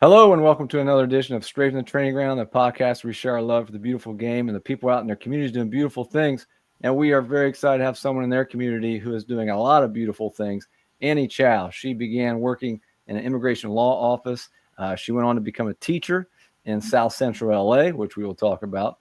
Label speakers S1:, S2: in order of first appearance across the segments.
S1: Hello and welcome to another edition of Straight from the Training Ground, the podcast where we share our love for the beautiful game and the people out in their communities doing beautiful things. And we are very excited to have someone in their community who is doing a lot of beautiful things. Annie Chow. She began working in an immigration law office. She went on to become a teacher in South Central LA, which we will talk about.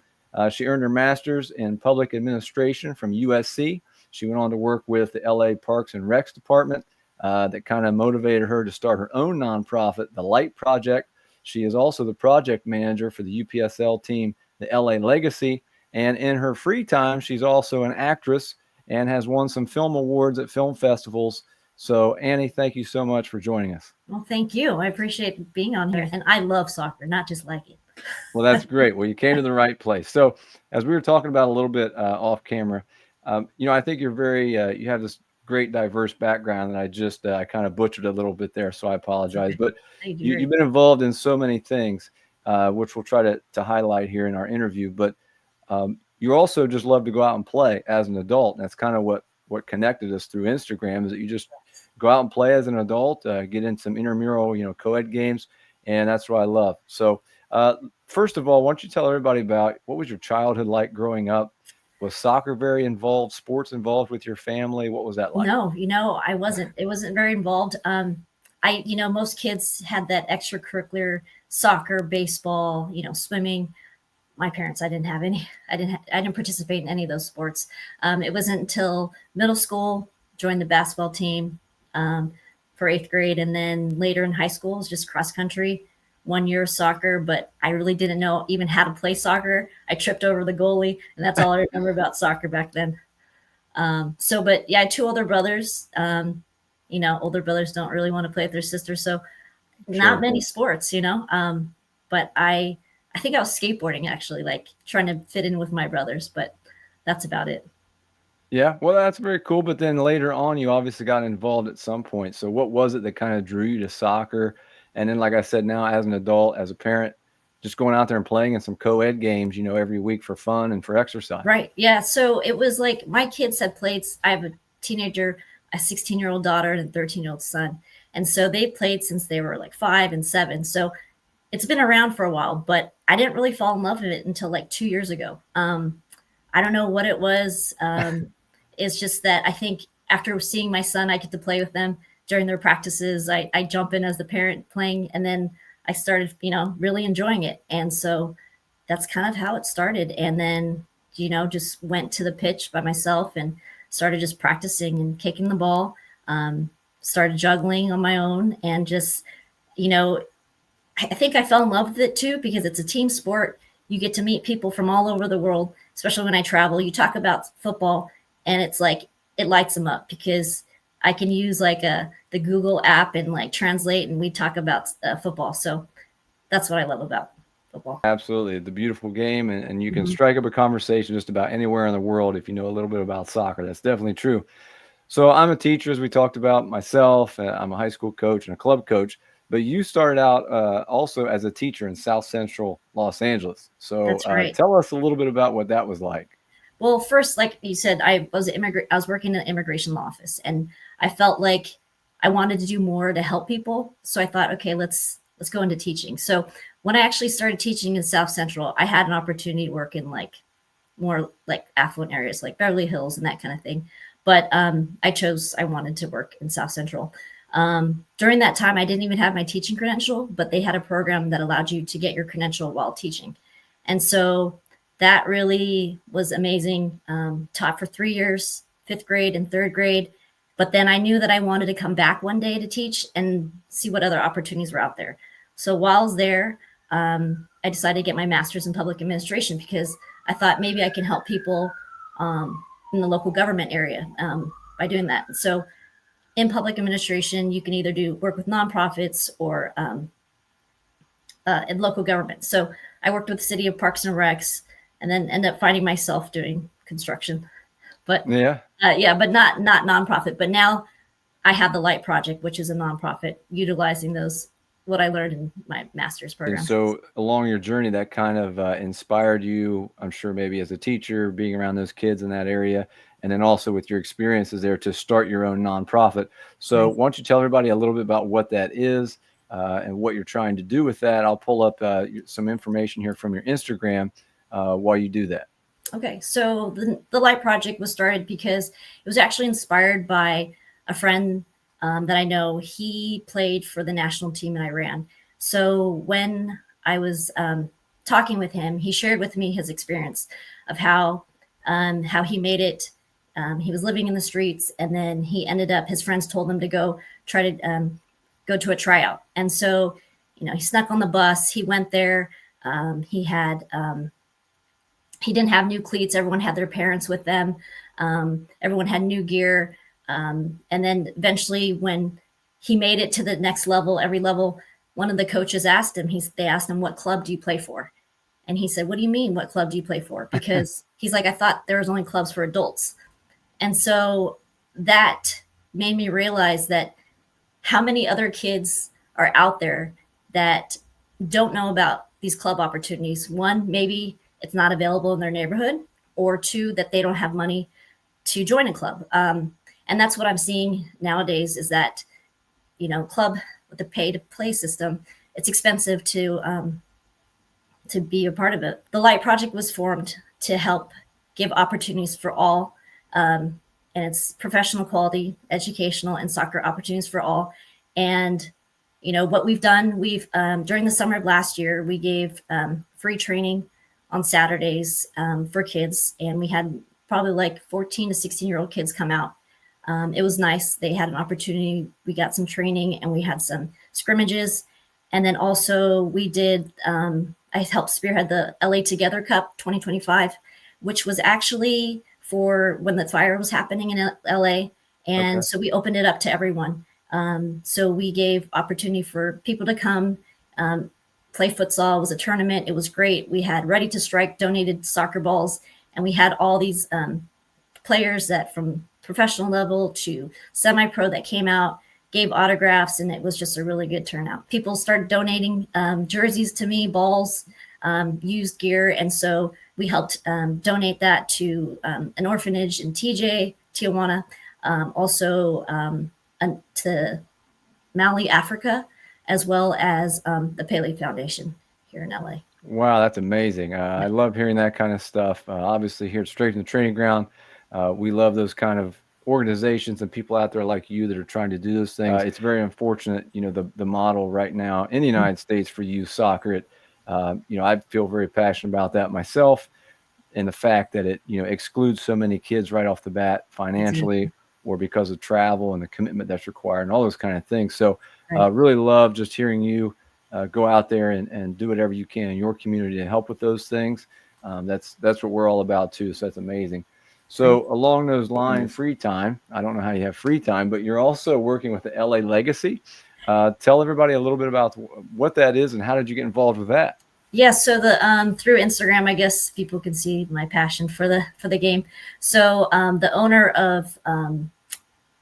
S1: She earned her master's in public administration from USC. She went on to work with the LA Parks and Recs Department. That kind of motivated her to start her own nonprofit, the Light Project. She is also the project manager for the UPSL team, the LA Legacy. And in her free time, she's also an actress and has won some film awards at film festivals. So, Annie, thank you so much for joining us.
S2: Well, thank you. I appreciate being on here. And I love soccer, not just like it.
S1: Well, that's great. Well, you came to the right place. So, as we were talking about a little bit off camera, I think you're you have this great diverse background, and I kind of butchered a little bit there, so I apologize. But you've been involved in so many things, which we'll try to highlight here in our interview. But you also just love to go out and play as an adult, and that's kind of what connected us through Instagram. Is that you just go out and play as an adult, get in some intramural, co-ed games, and that's what I love. So. First of all, why don't you tell everybody about what was your childhood like growing up? Was soccer very involved, sports involved with your family? What was that like?
S2: No, I wasn't. It wasn't very involved. Most kids had that extracurricular soccer, baseball, swimming. My parents, I didn't have any. I didn't participate in any of those sports. It wasn't until middle school, joined the basketball team for eighth grade, and then later in high school, it was just cross country. 1 year of soccer, but I really didn't know even how to play soccer. I tripped over the goalie, and that's all I remember about soccer back then. But yeah, I had two older brothers. Older brothers don't really want to play with their sisters, so not many sports, But I think I was skateboarding actually, like trying to fit in with my brothers, but that's about it.
S1: Yeah, well, that's very cool. But then later on, you obviously got involved at some point. So what was it that kind of drew you to soccer? And then, like I said, now as an adult, as a parent, just going out there and playing in some co-ed games, every week for fun and for exercise.
S2: Right. Yeah. So it was like my kids had played. I have a teenager, a 16-year-old daughter, and a 13-year-old son. And so they played since they were like 5 and 7. So it's been around for a while, but I didn't really fall in love with it until like 2 years ago. I don't know what it was. It's just that I think after seeing my son, I get to play with them during their practices. I jump in as the parent playing, and then I started, really enjoying it. And so that's kind of how it started. And then, just went to the pitch by myself and started just practicing and kicking the ball. Started juggling on my own, and just, I think I fell in love with it too, because it's a team sport. You get to meet people from all over the world, especially when I travel. You talk about football, and it's like it lights them up because I can use like the Google app and like translate, and we talk about football. So that's what I love about football.
S1: Absolutely. The beautiful game, and you can strike up a conversation just about anywhere in the world if you know a little bit about soccer. That's definitely true. So I'm a teacher, as we talked about, myself. I'm a high school coach and a club coach. But you started out also as a teacher in South Central Los Angeles. So
S2: That's right.
S1: Tell us a little bit about what that was like.
S2: Well, first, like you said, I was working in the immigration law office, and I felt like I wanted to do more to help people. So I thought, okay, let's go into teaching. So when I actually started teaching in South Central, I had an opportunity to work in like more like affluent areas like Beverly Hills and that kind of thing. But I wanted to work in South Central. During that time, I didn't even have my teaching credential, but they had a program that allowed you to get your credential while teaching. And so that really was amazing. Taught for 3 years, fifth grade and third grade. But then I knew that I wanted to come back one day to teach and see what other opportunities were out there. So while I was there, I decided to get my master's in public administration because I thought maybe I can help people in the local government area by doing that. So in public administration, you can either work with nonprofits or in local government. So I worked with the city of Parks and Recs, and then ended up finding myself doing construction. But but not nonprofit. But now I have the Light Project, which is a nonprofit, utilizing what I learned in my master's program.
S1: And so along your journey, that kind of inspired you, I'm sure, maybe as a teacher, being around those kids in that area, and then also with your experiences there to start your own nonprofit. So why don't you tell everybody a little bit about what that is and what you're trying to do with that. I'll pull up some information here from your Instagram while you do that.
S2: Okay, so the Light Project was started because it was actually inspired by a friend that I know. He played for the national team in Iran. So when I was talking with him, he shared with me his experience of how he made it. He was living in the streets, and then he ended up. His friends told him to go try to go to a tryout, and so he snuck on the bus. He went there. He had he didn't have new cleats. Everyone had their parents with them. Everyone had new gear. And then eventually, when he made it to the next level, every level, one of the coaches asked him, they asked him, "What club do you play for?" And he said, "What do you mean, what club do you play for?" Because he's like, "I thought there was only clubs for adults." And so that made me realize that how many other kids are out there that don't know about these club opportunities. One, maybe it's not available in their neighborhood, or two, that they don't have money to join a club. And that's what I'm seeing nowadays is that, club with the pay to play system, it's expensive to be a part of it. The Light Project was formed to help give opportunities for all. And it's professional quality, educational, and soccer opportunities for all. And what we've done, during the summer of last year, we gave free training on Saturdays for kids, and we had probably like 14 to 16-year-old kids come out. It was nice. They had an opportunity. We got some training, and we had some scrimmages. And then also we did, I helped spearhead the LA Together Cup 2025, which was actually for when the fire was happening in LA. And so we opened it up to everyone. So we gave opportunity for people to come play futsal. It was a tournament. It was great. We had Ready to Strike donated soccer balls, and we had all these players that from professional level to semi-pro that came out, gave autographs, and it was just a really good turnout. People started donating jerseys to me, balls, used gear, and so we helped donate that to an orphanage in Tijuana, also to Mali, Africa, as well as the Pele Foundation here in LA.
S1: Wow, that's amazing. I love hearing that kind of stuff. Obviously, here at Straight from the Training Ground, we love those kind of organizations and people out there like you that are trying to do those things. It's very unfortunate, the model right now in the United States for youth soccer. I feel very passionate about that myself, and the fact that it excludes so many kids right off the bat financially, or because of travel and the commitment that's required and all those kind of things. So really love just hearing you go out there and do whatever you can in your community to help with those things. That's what we're all about too. So that's amazing. So along those lines, free time, I don't know how you have free time, but you're also working with the LA Legacy. Tell everybody a little bit about what that is and how did you get involved with that?
S2: Yeah, so the through Instagram, I guess people can see my passion for the game. So the owner of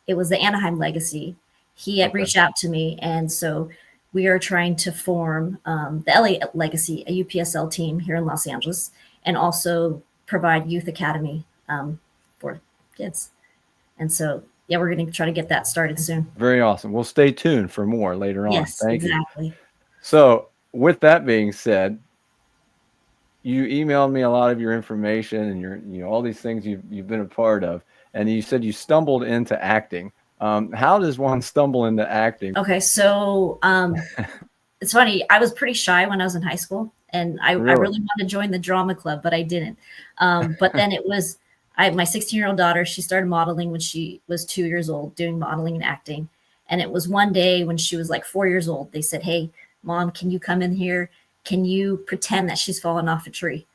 S2: it was the Anaheim Legacy. He had reached out to me, and so we are trying to form the LA Legacy, a UPSL team here in Los Angeles, and also provide youth academy for kids. And so, yeah, we're going to try to get that started soon.
S1: Very awesome. We'll stay tuned for more later on.
S2: Yes,
S1: Thank
S2: exactly.
S1: you. So with that being said, you emailed me a lot of your information and all these things you've been a part of, and you said you stumbled into acting. How does one stumble into acting?
S2: Okay, so it's funny. I was pretty shy when I was in high school, and I really wanted to join the drama club, but I didn't. But then it was my 16-year-old daughter. She started modeling when she was 2 years old, doing modeling and acting. And it was one day when she was like 4 years old. They said, "Hey, Mom, can you come in here? Can you pretend that she's fallen off a tree?"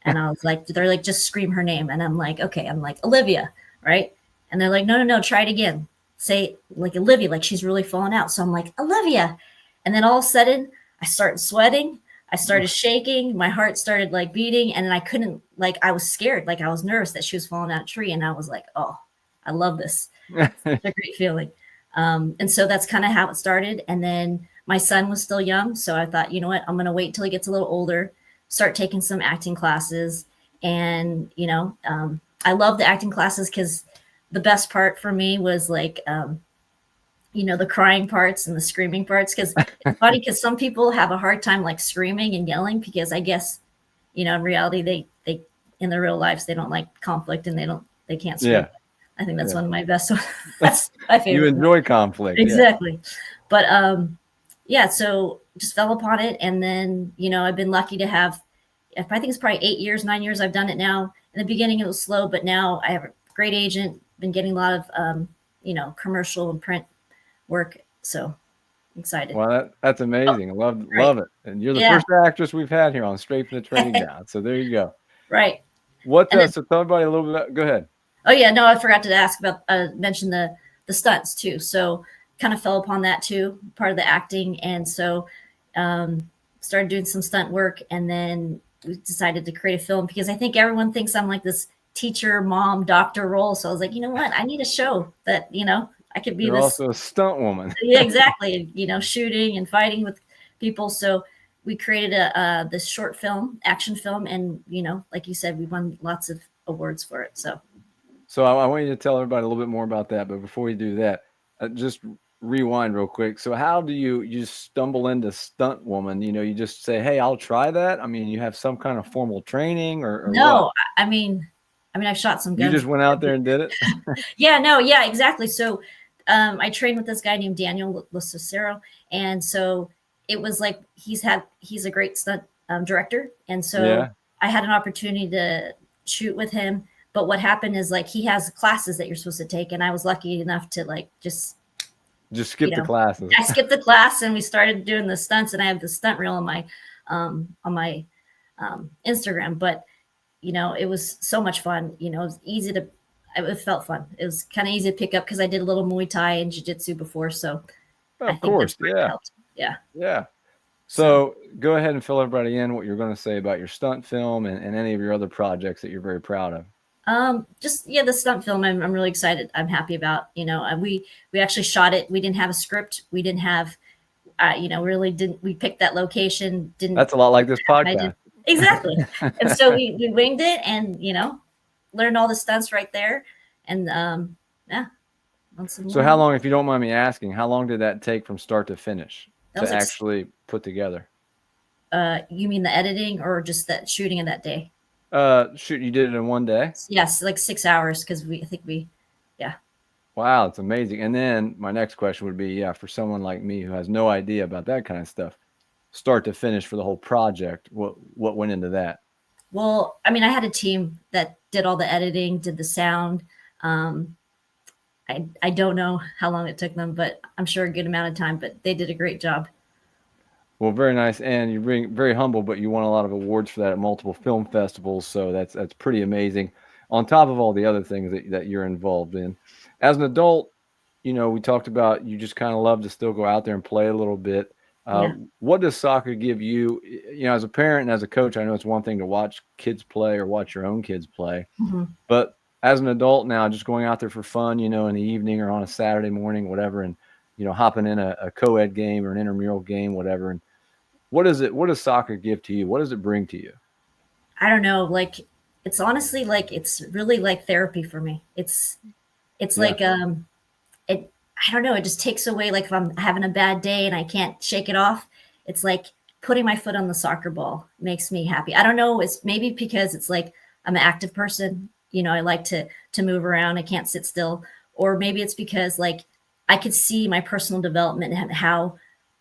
S2: And I was like, they're like, "Just scream her name." And I'm like, okay. I'm like, "Olivia," right? And they're like, no, try it again. Say like Olivia, like she's really fallen out. So I'm like, "Olivia." And then all of a sudden I started sweating. I started shaking. My heart started like beating, and I couldn't, like, I was scared. Like I was nervous that she was falling out of a tree. And I was like, oh, I love this. It's a great feeling. And so that's kind of how it started. And then my son was still young. So I thought, you know what, I'm going to wait till he gets a little older, start taking some acting classes. And, I love the acting classes because the best part for me was like, the crying parts and the screaming parts, because it's funny because some people have a hard time like screaming and yelling because I guess in reality they in their real lives they don't like conflict and they can't scream.
S1: Yeah.
S2: I think that's
S1: Yeah.
S2: one of my best ones. That's my
S1: You
S2: favorite one.
S1: enjoy conflict. Yeah.
S2: Exactly. But yeah, so just fell upon it, and then I've been lucky to have, I think it's probably 8 years, 9 years I've done it now. In the beginning it was slow, but now I have a great agent, been getting a lot of commercial and print work, so I'm excited.
S1: Well, that's
S2: Oh,
S1: amazing. I
S2: right.
S1: love it. And you're the
S2: Yeah.
S1: first actress we've had here on Straight from the Training Ground. So there you go.
S2: Right.
S1: What
S2: And then,
S1: so tell everybody a little bit go ahead.
S2: oh yeah, no, I forgot to ask about mention the stunts too. So kind of fell upon that too, part of the acting, and so started doing some stunt work, and then we decided to create a film because I think everyone thinks I'm like this teacher, mom, doctor role. So I was like, you know what, I need a show that I could be
S1: You're
S2: this.
S1: also a stunt woman.
S2: Yeah, exactly. Shooting and fighting with people. So we created this short film, action film, and like you said, we won lots of awards for it. So
S1: So I want you to tell everybody a little bit more about that. But before we do that, just rewind real quick. So how do you just stumble into stunt woman? You just say, "Hey, I'll try that." I mean, you have some kind of formal training or what?
S2: no, I've shot some
S1: You
S2: guns
S1: just went out
S2: before.
S1: there and did it.
S2: Yeah, no, yeah, exactly. So I trained with this guy named Daniel Locicero, and so it was like he's a great stunt director, and so
S1: Yeah.
S2: I had an opportunity to shoot with him. But what happened is like he has classes that you're supposed to take, and I was lucky enough to like just
S1: Just
S2: you
S1: skip the
S2: know
S1: classes.
S2: I skipped the class and we started doing the stunts, and I have the stunt reel on my Instagram. But it was so much fun. It was easy to, it felt fun. It was kind of easy to pick up because I did a little Muay Thai and Jiu Jitsu before. So I
S1: Of
S2: think that's
S1: course.
S2: where it
S1: Yeah.
S2: helped. Yeah.
S1: Yeah.
S2: So,
S1: So go ahead and fill everybody in what you're going to say about your stunt film and any of your other projects that you're very proud of.
S2: just, yeah, the stunt film, I'm really excited. I'm happy about, and we actually shot it. We didn't have a script. We didn't have, really didn't, we picked that location, didn't,
S1: That's a lot like this
S2: I did
S1: podcast.
S2: exactly. And so we winged it and, learned all the stunts right there. And, yeah, on some
S1: So how
S2: more.
S1: long, if you don't mind me asking, how long did that take from start to finish
S2: That
S1: to
S2: was like,
S1: actually put together?
S2: you mean the editing or just that shooting of that day?
S1: Shoot, you did it in one day?
S2: Yes, like 6 hours because yeah.
S1: Wow, it's amazing. And then my next question would be, yeah, for someone like me who has no idea about that kind of stuff, start to finish for the whole project, what went into that?
S2: Well, I had a team that did all the editing, did the sound. Um, I don't know how long it took them, but I'm sure a good amount of time. But they did a great job.
S1: Well, very nice, and you're being very humble, but you won a lot of awards for that at multiple film festivals, so that's pretty amazing. On top of all the other things that you're involved in, as an adult, we talked about you just kind of love to still go out there and play a little bit.
S2: Yeah.
S1: What does soccer give you? As a parent and as a coach, I know it's one thing to watch kids play or watch your own kids play,
S2: Hmm.
S1: but as an adult now, just going out there for fun, in the evening or on a Saturday morning, whatever, and hopping in a co-ed game or an intramural game, whatever, and what does soccer give to you? What does it bring to you?
S2: I don't know. Like, it's honestly like it's really like therapy for me. It's
S1: Yeah.
S2: like it. I don't know. It just takes away. Like if I'm having a bad day and I can't shake it off, it's like putting my foot on the soccer ball makes me happy. I don't know. It's maybe because it's like I'm an active person. I like to move around. I can't sit still. Or maybe it's because like I could see my personal development and how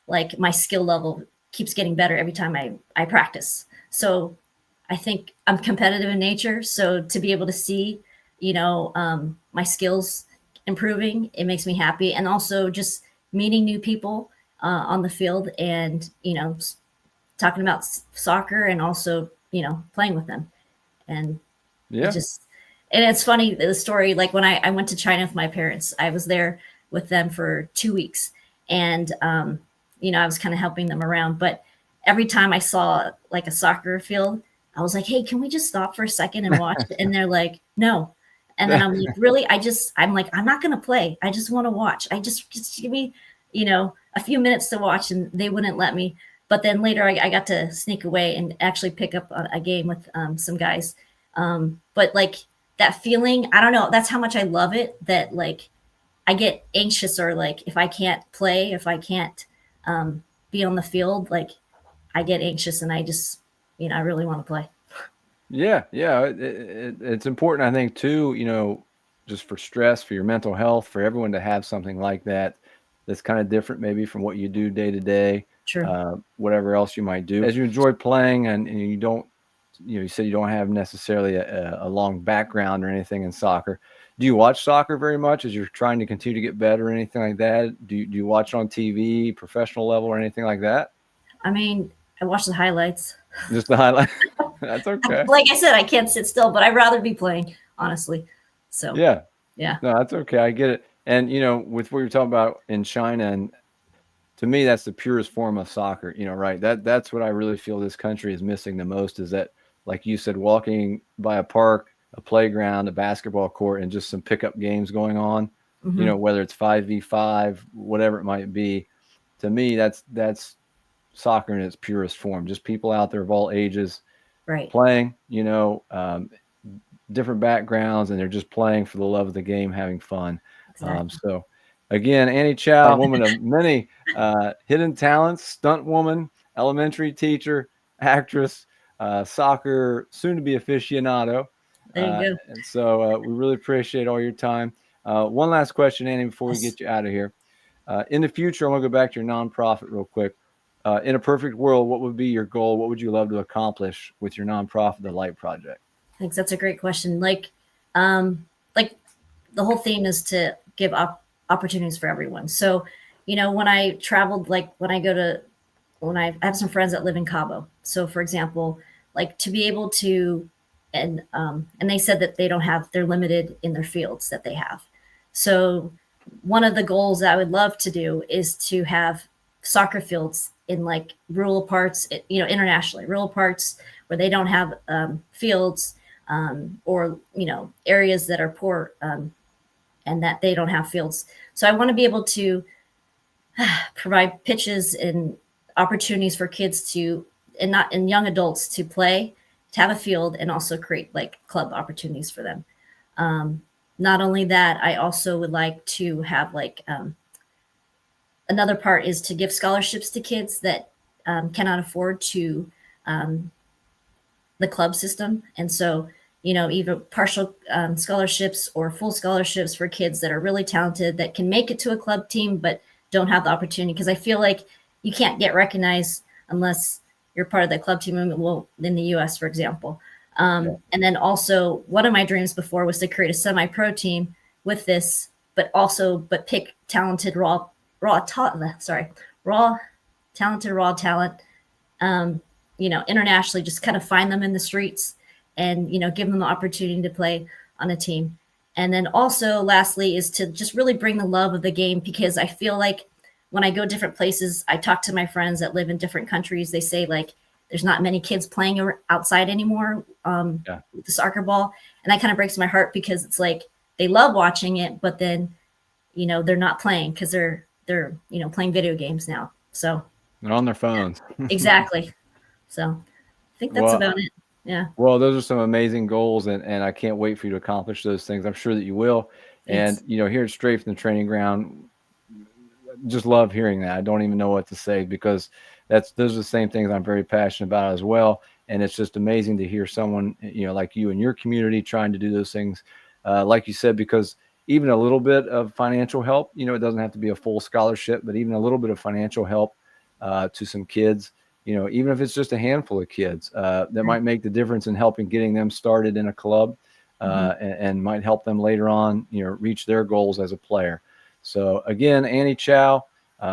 S2: like my skill level keeps getting better every time I practice. So I think I'm competitive in nature. So to be able to see, my skills improving, it makes me happy. And also just meeting new people on the field and, talking about soccer and also, playing with them. And it
S1: Yeah.
S2: just, and it's funny, the story, like when I went to China with my parents, I was there with them for 2 weeks. And, I was kind of helping them around. But every time I saw like a soccer field, I was like, hey, can we just stop for a second and watch? And they're like, no. And then I'm like, really? I'm like, I'm not going to play. I just want to watch. Just give me, a few minutes to watch. And they wouldn't let me. But then later I got to sneak away and actually pick up a game with some guys. But like that feeling, I don't know. That's how much I love it. That like I get anxious, or like if I can't play, if I can't be on the field, like I get anxious and I just, I really want to play.
S1: Yeah, yeah. It's important, I think, too, just for stress, for your mental health, for everyone to have something like that that's kind of different maybe from what you do day to day,
S2: True.
S1: whatever else you might do. As you enjoy playing and you don't, you said you don't have necessarily a long background or anything in soccer. Do you watch soccer very much as you're trying to continue to get better or anything like that? Do you watch it on TV, professional level, or anything like that?
S2: I mean, I watch the highlights.
S1: Just the highlight. That's okay.
S2: Like I said, I can't sit still, but I'd rather be playing, honestly. So,
S1: Yeah.
S2: yeah.
S1: No, that's okay. I get it. And with what you're talking about in China, and to me, that's the purest form of soccer. Right? That's what I really feel this country is missing the most. Is that, like you said, walking by a park, a playground, a basketball court, and just some pickup games going on.
S2: Hmm.
S1: Whether it's 5v5, whatever it might be. To me, that's soccer in its purest form. Just people out there of all ages
S2: Right.
S1: playing. Different backgrounds, and they're just playing for the love of the game, having fun.
S2: Exactly.
S1: So, again, Annie Chow, woman of many hidden talents, stunt woman, elementary teacher, actress, soccer, soon to be aficionado.
S2: There you go.
S1: And so we really appreciate all your time. One last question, Annie, before we
S2: Yes.
S1: get you out of here. In the future, I want to go back to your nonprofit real quick. In a perfect world, what would be your goal? What would you love to accomplish with your nonprofit, the Light Project?
S2: Thanks. That's a great question. Like the whole theme is to give opportunities for everyone. So, when I traveled, like when I have some friends that live in Cabo. So, for example, like to be able to, and they said that they're limited in their fields that they have. So, one of the goals that I would love to do is to have soccer fields in like rural parts, internationally, rural parts where they don't have fields, or areas that are poor, and that they don't have fields. So I want to be able to provide pitches and opportunities for kids to, and young adults to play, to have a field, and also create like club opportunities for them. Not only that, I also would like to have like, another part is to give scholarships to kids that cannot afford to, um, the club system. And so, either partial scholarships or full scholarships for kids that are really talented that can make it to a club team but don't have the opportunity. Because I feel like you can't get recognized unless you're part of the club team movement. Well, in the US, for example.
S1: Yeah.
S2: And then also, one of my dreams before was to create a semi-pro team with this, but pick talented raw talented raw talent, internationally, just kind of find them in the streets and, give them the opportunity to play on a team. And then also, lastly, is to just really bring the love of the game, because I feel like when I go different places, I talk to my friends that live in different countries. They say like there's not many kids playing outside anymore,
S1: Yeah.
S2: with the soccer ball, and that kind of breaks my heart, because it's like they love watching it, but then they're not playing because they're playing video games now. So
S1: They're on their phones.
S2: exactly. So I think that's
S1: Well,
S2: about it. Yeah.
S1: well, those are some amazing goals, and I can't wait for you to accomplish those things. I'm sure that you will. And
S2: Thanks.
S1: here at Straight from the Training Ground, just love hearing that. I don't even know what to say, because those are the same things I'm very passionate about as well. And it's just amazing to hear someone like you in your community trying to do those things, like you said, because even a little bit of financial help, it doesn't have to be a full scholarship, but even a little bit of financial help to some kids, even if it's just a handful of kids, that
S2: Right.
S1: might make the difference in helping getting them started in a club,
S2: Mm-hmm.
S1: and might help them later on, reach their goals as a player. So again, Annie Chow,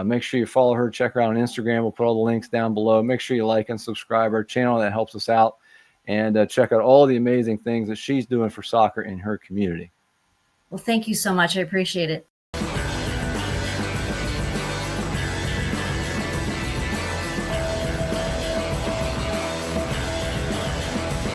S1: make sure you follow her, check her out on Instagram. We'll put all the links down below. Make sure you like and subscribe our channel. That helps us out. And check out all the amazing things that she's doing for soccer in her community.
S2: Well, thank you so much. I appreciate it.